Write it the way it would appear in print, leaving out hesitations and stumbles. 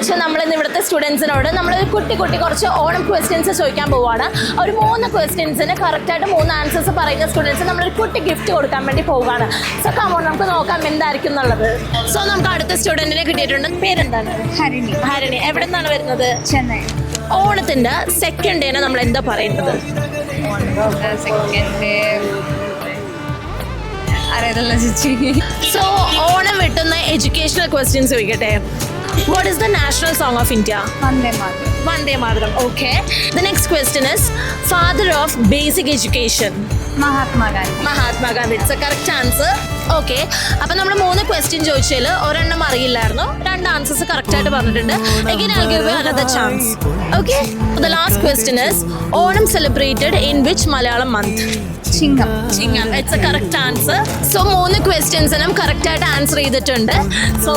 വെച്ച് നമ്മൾ ഇന്ന് ഇവിടുത്തെ സ്റ്റുഡൻസിനോട് നമ്മൾ കുട്ടി കുറച്ച് ഓണം ക്വസ്റ്റ്യൻസ് ചോദിക്കാൻ പോവുകയാണ്. ഒരു 3 ക്വസ്റ്റ്യൻസിന് കറക്റ്റായിട്ട് 3 ആൻസേഴ്സ് പറയുന്ന സ്റ്റുഡൻസ് നമ്മളൊരു കുട്ടി ഗിഫ്റ്റ് കൊടുക്കാൻ വേണ്ടി പോവുകയാണ്. സോ കമോൺ, നമുക്ക് നോക്കാം എന്തായിരിക്കും എന്നുള്ളത്. സോ നമുക്ക് അടുത്ത സ്റ്റുഡൻറ്റിനെ കിട്ടിയിട്ടുണ്ട്. പേരെന്താണ്? ഹരിണി. എവിടെ നിന്നാണ് വരുന്നത്? ചെന്നൈ. ഓണത്തിൻ്റെ സെക്കൻഡ് ഡേനെ നമ്മൾ എന്താ പറയുന്നത്? അറിയത്തില്ല ചേച്ചി. സോ ഓണം വെട്ടുന്ന എഡ്യൂക്കേഷണൽ ക്വസ്റ്റ്യൻസ് ചോദിക്കട്ടെ. What is the national song of India? Vande Mataram. Vande Mataram. Okay. The next question is father of basic education. Mahatma Gandhi. Mahatma Gandhi. It's a correct answer. Okay, അപ്പം നമ്മൾ 3 ക്വസ്റ്റ്യൻ ചോദിച്ചാൽ ഒരെണ്ണം അറിയില്ലായിരുന്നു, 2 ആൻസേഴ്സ് കറക്റ്റ് ആയിട്ട് പറഞ്ഞിട്ടുണ്ട്. Again, I'll give you another chance. Okay. The last question is Onam celebrated in which Malayalam month? Chingam. Chingam. It's a correct answer. So 3 ക്വസ്റ്റ്യൻസിനും correct ആയിട്ട് answer ചെയ്തിട്ടുണ്ട്. സോ